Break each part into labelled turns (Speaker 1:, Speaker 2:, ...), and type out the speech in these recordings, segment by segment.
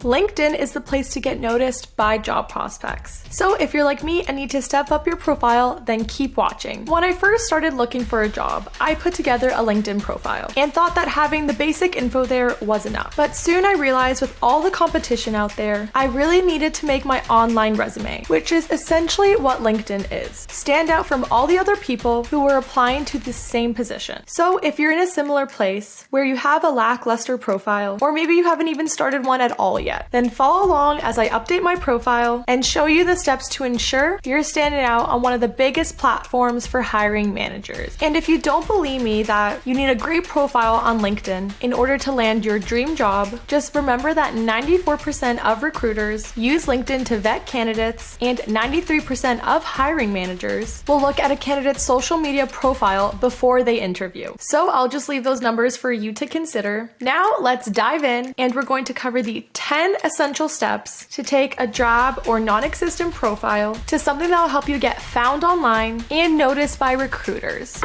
Speaker 1: LinkedIn is the place to get noticed by job prospects. So if you're like me and need to step up your profile, then keep watching. When I first started looking for a job, I put together a LinkedIn profile and thought that having the basic info there was enough. But soon I realized with all the competition out there, I really needed to make my online resume, which is essentially what LinkedIn is. Stand out from all the other people who were applying to the same position. So if you're in a similar place where you have a lackluster profile, or maybe you haven't even started one at all yet, then follow along as I update my profile and show you the steps to ensure you're standing out on one of the biggest platforms for hiring managers. And if you don't believe me that you need a great profile on LinkedIn in order to land your dream job, just remember that 94% of recruiters use LinkedIn to vet candidates, and 93% of hiring managers will look at a candidate's social media profile before they interview. So I'll just leave those numbers for you to consider. Now let's dive in, and we're going to cover the 10 essential steps to take a drab or non-existent profile to something that will help you get found online and noticed by recruiters.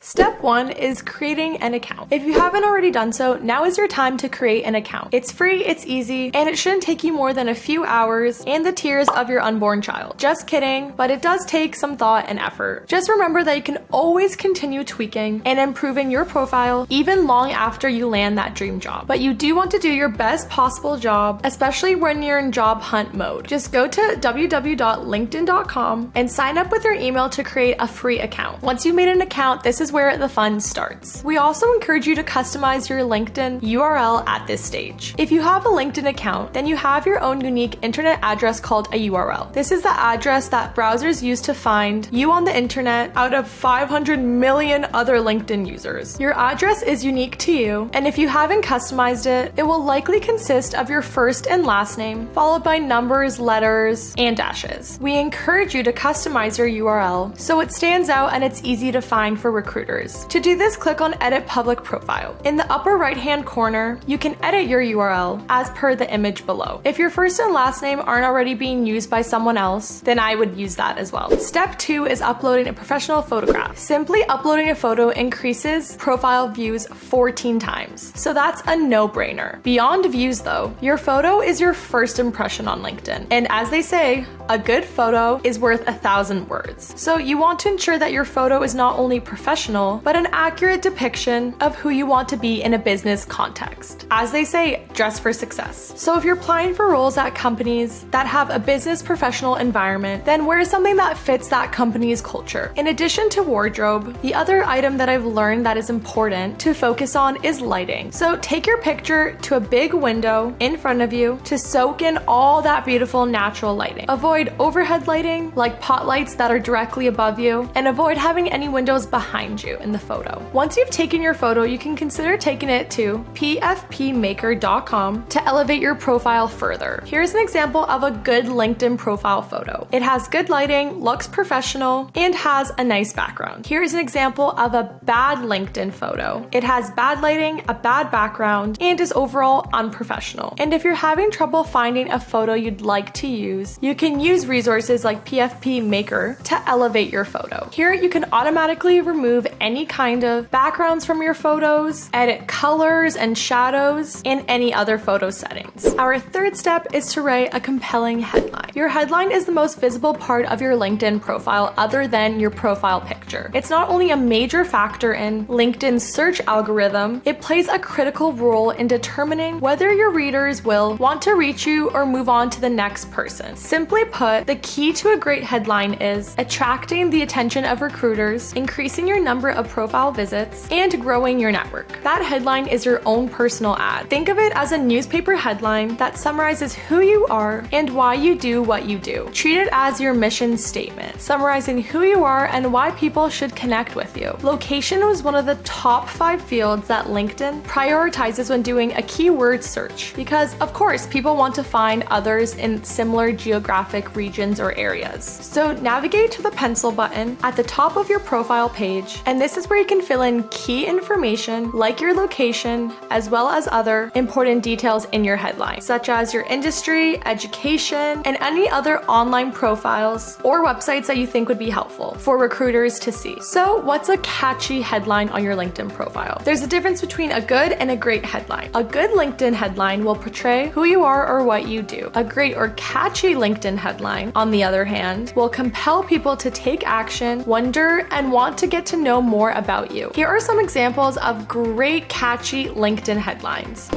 Speaker 1: Step 1 is creating an account. If you haven't already done so, now is your time to create an account. It's free, it's easy, and it shouldn't take you more than a few hours and the tears of your unborn child. Just kidding, but it does take some thought and effort. Just remember that you can always continue tweaking and improving your profile even long after you land that dream job. But you do want to do your best possible job, especially when you're in job hunt mode. Just go to www.linkedin.com and sign up with your email to create a free account. Once you've made an account, this is where the fun starts. We also encourage you to customize your LinkedIn URL at this stage. If you have a LinkedIn account, then you have your own unique internet address called a URL. This is the address that browsers use to find you on the internet out of 500 million other LinkedIn users. Your address is unique to you, and if you haven't customized it, it will likely consist of your first and last name, followed by numbers, letters, and dashes. We encourage you to customize your URL so it stands out and it's easy to find for recruiters. To do this, click on Edit Public Profile. In the upper right-hand corner, you can edit your URL as per the image below. If your first and last name aren't already being used by someone else, then I would use that as well. Step 2 is uploading a professional photograph. Simply uploading a photo increases profile views 14 times, so that's a no-brainer. Beyond views though, your photo is your first impression on LinkedIn, and as they say, a good photo is worth 1,000 words. So you want to ensure that your photo is not only professional, but an accurate depiction of who you want to be in a business context. As they say, dress for success. So if you're applying for roles at companies that have a business professional environment, then wear something that fits that company's culture. In addition to wardrobe, the other item that I've learned that is important to focus on is lighting. So take your picture to a big window in front of you to soak in all that beautiful natural lighting. Avoid overhead lighting like pot lights that are directly above you, and avoid having any windows behind you in the photo. Once you've taken your photo, you can consider taking it to pfpmaker.com to elevate your profile further. Here's an example of a good LinkedIn profile photo. It has good lighting, looks professional, and has a nice background. Here's an example of a bad LinkedIn photo. It has bad lighting, a bad background, and is overall unprofessional. And if you're having trouble finding a photo you'd like to use, you can use resources like PFP Maker to elevate your photo. Here you can automatically remove any kind of backgrounds from your photos, edit colors and shadows, and any other photo settings. Our third step is to write a compelling headline. Your headline is the most visible part of your LinkedIn profile other than your profile picture. It's not only a major factor in LinkedIn's search algorithm, it plays a critical role in determining whether your readers will want to reach you or move on to the next person. Simply put, the key to a great headline is attracting the attention of recruiters, increasing your number of profile visits, and growing your network. That headline is your own personal ad. Think of it as a newspaper headline that summarizes who you are and why you do what you do. Treat it as your mission statement, summarizing who you are and why people should connect with you. Location was one of the top 5 fields that LinkedIn prioritizes when doing a keyword search, because of course people want to find others in similar geographic regions or areas. So navigate to the pencil button at the top of your profile page And this is where you can fill in key information like your location, as well as other important details in your headline, such as your industry, education, and any other online profiles or websites that you think would be helpful for recruiters to see. So what's a catchy headline on your LinkedIn profile? There's a difference between a good and a great headline. A good LinkedIn headline will portray who you are or what you do. A great or catchy LinkedIn headline, on the other hand, will compel people to take action, wonder, and want to get to know more about you. Here are some examples of great catchy LinkedIn headlines.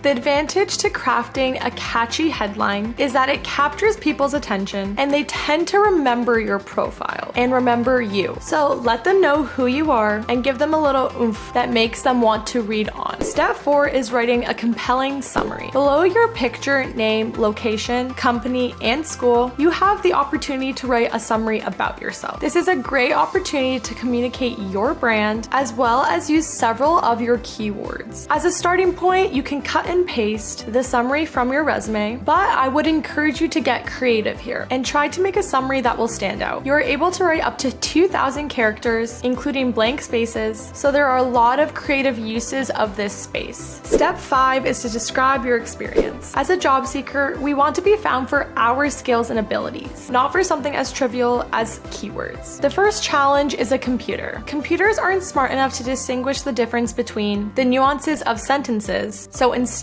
Speaker 1: The advantage to crafting a catchy headline is that it captures people's attention and they tend to remember your profile and remember you. So let them know who you are and give them a little oomph that makes them want to read on. Step 4 is writing a compelling summary. Below your picture, name, location, company, and school, you have the opportunity to write a summary about yourself. This is a great opportunity to communicate your brand as well as use several of your keywords. As a starting point, you can cut and paste the summary from your resume, but I would encourage you to get creative here and try to make a summary that will stand out. You are able to write up to 2,000 characters, including blank spaces, so there are a lot of creative uses of this space. Step 5 is to describe your experience. As a job seeker, we want to be found for our skills and abilities, not for something as trivial as keywords. The first challenge is a computer. Computers aren't smart enough to distinguish the difference between the nuances of sentences, so instead,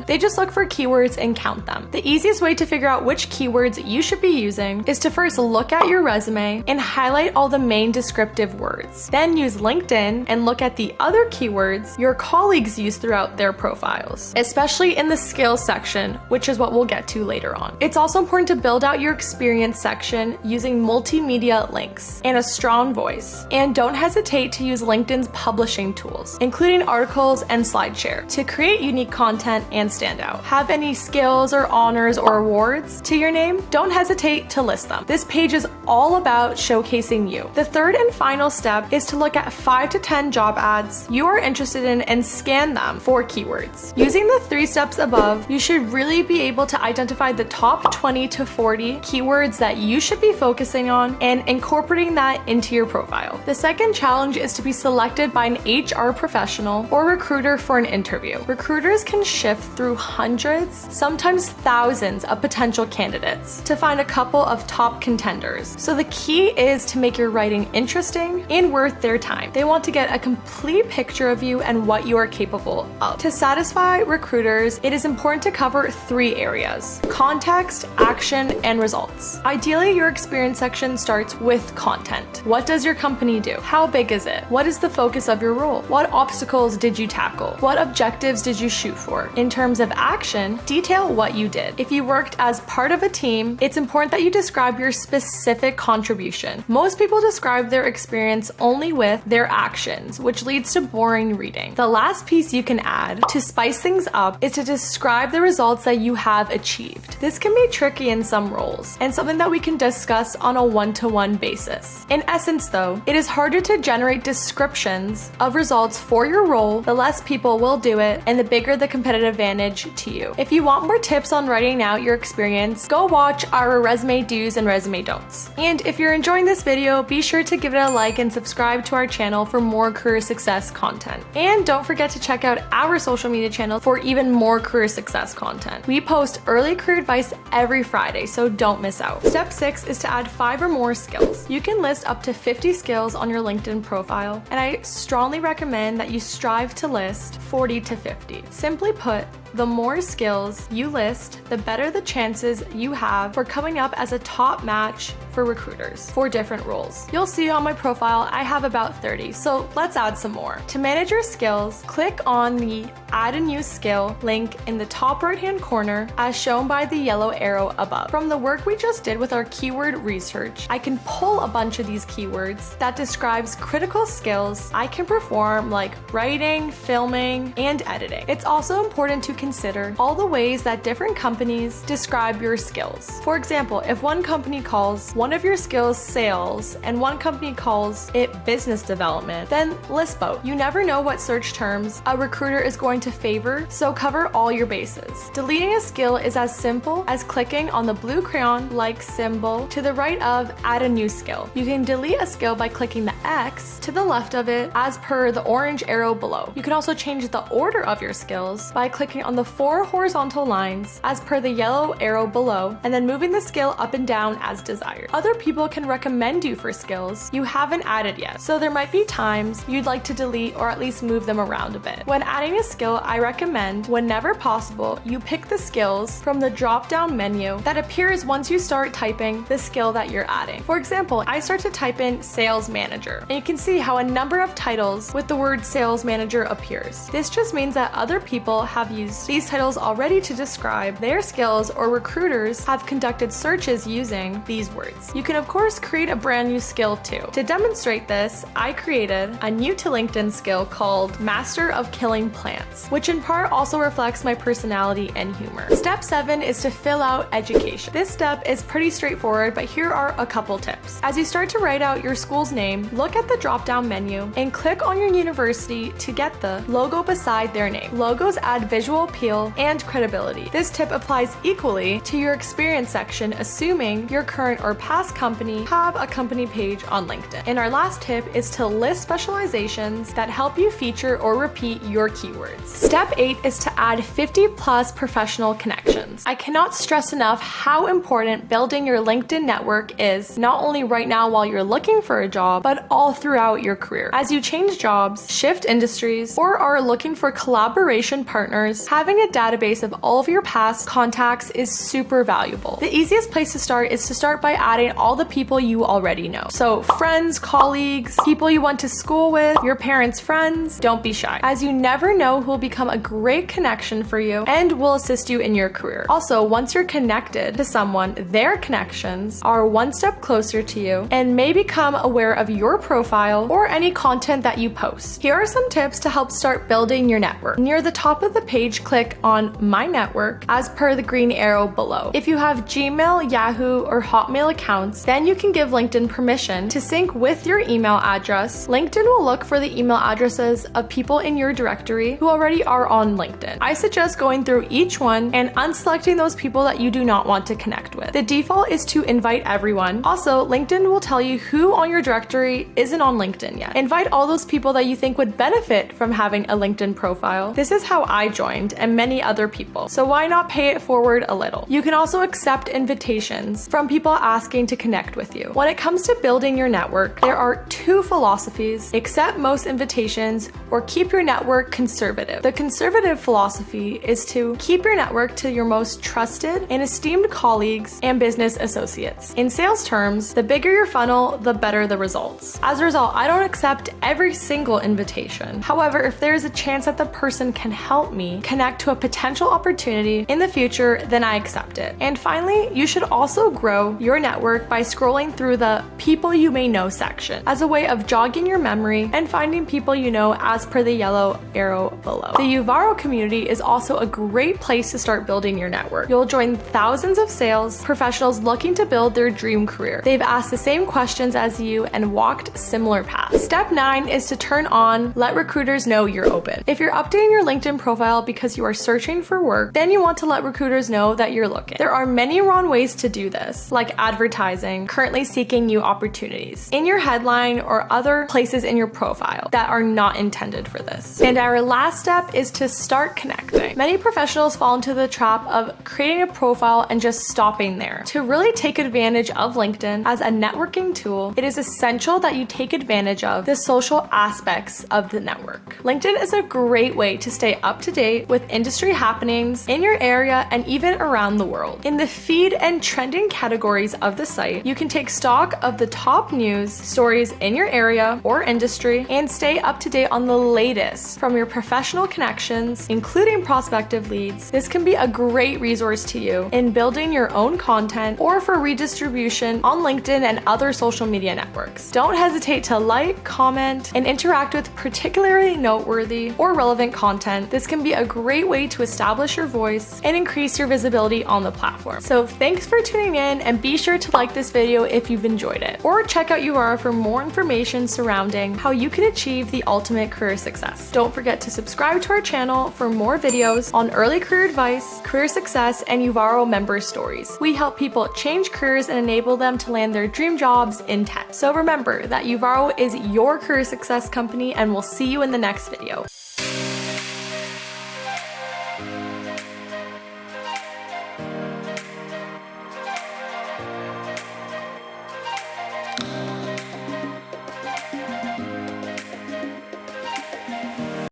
Speaker 1: they just look for keywords and count them. The easiest way to figure out which keywords you should be using is to first look at your resume and highlight all the main descriptive words. Then use LinkedIn and look at the other keywords your colleagues use throughout their profiles, especially in the skills section, which is what we'll get to later on. It's also important to build out your experience section using multimedia links and a strong voice. And don't hesitate to use LinkedIn's publishing tools, including articles and SlideShare, to create unique content and stand out. Have any skills or honors or awards to your name? Don't hesitate to list them. This page is all about showcasing you. The third and final step is to look at 5 to 10 job ads you are interested in and scan them for keywords. Using the 3 steps above, you should really be able to identify the top 20 to 40 keywords that you should be focusing on and incorporating that into your profile. The second challenge is to be selected by an HR professional or recruiter for an interview. Recruiters can shift through hundreds, sometimes thousands of potential candidates to find a couple of top contenders. So the key is to make your writing interesting and worth their time. They want to get a complete picture of you and what you are capable of. To satisfy recruiters, it is important to cover 3 areas: context, action, and results. Ideally, your experience section starts with content. What does your company do? How big is it? What is the focus of your role? What obstacles did you tackle? What objectives did you shoot for? In terms of action, detail what you did. If you worked as part of a team, it's important that you describe your specific contribution. Most people describe their experience only with their actions, which leads to boring reading. The last piece you can add to spice things up is to describe the results that you have achieved. This can be tricky in some roles and something that we can discuss on a one-to-one basis. In essence though, it is harder to generate descriptions of results for your role, the less people will do it, and the bigger the competitive advantage to you. If you want more tips on writing out your experience, go watch our resume do's and resume don'ts. And if you're enjoying this video, be sure to give it a like and subscribe to our channel for more career success content. And don't forget to check out our social media channel for even more career success content. We post early career advice every Friday, so don't miss out. Step 6 is to add 5 or more skills. You can list up to 50 skills on your LinkedIn profile, and I strongly recommend that you strive to list 40 to 50. Simply put, the more skills you list, the better the chances you have for coming up as a top match for recruiters for different roles. You'll see on my profile I have about 30, so let's add some more. To manage your skills, click on the Add a New Skill link in the top right-hand corner as shown by the yellow arrow above. From the work we just did with our keyword research, I can pull a bunch of these keywords that describes critical skills I can perform like writing, filming, and editing. It's also important to consider all the ways that different companies describe your skills. For example, if one company calls one of your skills sales and one company calls it business development, then list both. You never know what search terms a recruiter is going to favor, so cover all your bases. Deleting a skill is as simple as clicking on the blue crayon-like symbol to the right of Add a New Skill. You can delete a skill by clicking the X to the left of it as per the orange arrow below. You can also change the order of your skills by clicking on the 4 horizontal lines as per the yellow arrow below and then moving the skill up and down as desired. Other people can recommend you for skills you haven't added yet, so there might be times you'd like to delete or at least move them around a bit. When adding a skill, I recommend, whenever possible, you pick the skills from the drop-down menu that appears once you start typing the skill that you're adding. For example, I start to type in Sales Manager, and you can see how a number of titles with the word Sales Manager appears. This just means that other people have used these titles already to describe their skills, or recruiters have conducted searches using these words. You can of course create a brand new skill too. To demonstrate this, I created a new to LinkedIn skill called Master of Killing Plants, which in part also reflects my personality and humor. Step 7 is to fill out education. This step is pretty straightforward, but here are a couple tips. As you start to write out your school's name, look at the drop-down menu and click on your university to get the logo beside their name. Logos add visual appeal and credibility. This tip applies equally to your experience section, assuming your current or past company have a company page on LinkedIn. And our last tip is to list specializations that help you feature or repeat your keywords. Step 8 is to add 50+ professional connections. I cannot stress enough how important building your LinkedIn network is, not only right now while you're looking for a job, but all throughout your career. As you change jobs, shift industries, or are looking for collaboration partners, having a database of all of your past contacts is super valuable. The easiest place to start is to start by adding all the people you already know. So friends, colleagues, people you went to school with, your parents' friends. Don't be shy, as you never know who will become a great connection for you and will assist you in your career. Also, once you're connected to someone, their connections are one step closer to you and may become aware of your profile or any content that you post. Here are some tips to help start building your network. Near the top of the page, click on My Network as per the green arrow below. If you have Gmail, Yahoo, or Hotmail accounts, then you can give LinkedIn permission to sync with your email address. LinkedIn will look for the email addresses of people in your directory who already are on LinkedIn. I suggest going through each one and unselecting those people that you do not want to connect with. The default is to invite everyone. Also, LinkedIn will tell you who on your directory isn't on LinkedIn yet. Invite all those people that you think would benefit from having a LinkedIn profile. This is how I joined, and many other people, so why not pay it forward a little? You can also accept invitations from people asking to connect with you. When it comes to building your network, there are 2 philosophies: accept most invitations or keep your network conservative. The conservative philosophy is to keep your network to your most trusted and esteemed colleagues and business associates. In sales terms, the bigger your funnel, the better the results. As a result, I don't accept every single invitation. However, if there is a chance that the person can help me connect to a potential opportunity in the future, then I accept it. And finally, you should also grow your network by scrolling through the People You May Know section as a way of jogging your memory and finding people you know as per the yellow arrow below. The Uvaro community is also a great place to start building your network. You'll join thousands of sales professionals looking to build their dream career. They've asked the same questions as you and walked similar paths. Step 9 is to turn on Let Recruiters Know You're Open. If you're updating your LinkedIn profile because you are searching for work, then you want to let recruiters know that you're looking. There are many wrong ways to do this, like advertising, currently seeking new opportunities, in your headline or other places in your profile that are not intended for this. And our last step is to start connecting. Many professionals fall into the trap of creating a profile and just stopping there. To really take advantage of LinkedIn as a networking tool, it is essential that you take advantage of the social aspects of the network. LinkedIn is a great way to stay up to date with industry happenings in your area and even around the world. In the feed and trending categories of the site, you can take stock of the top news stories in your area or industry and stay up to date on the latest from your professional connections, including prospective leads. This can be a great resource to you in building your own content or for redistribution on LinkedIn and other social media networks. Don't hesitate to like, comment, and interact with particularly noteworthy or relevant content. This can be a great great way to establish your voice and increase your visibility on the platform. So thanks for tuning in, and be sure to like this video if you've enjoyed it, or check out Uvaro for more information surrounding how you can achieve the ultimate career success. Don't forget to subscribe to our channel for more videos on early career advice, career success, and Uvaro member stories. We help people change careers and enable them to land their dream jobs in tech. So remember that Uvaro is your career success company, and we'll see you in the next video.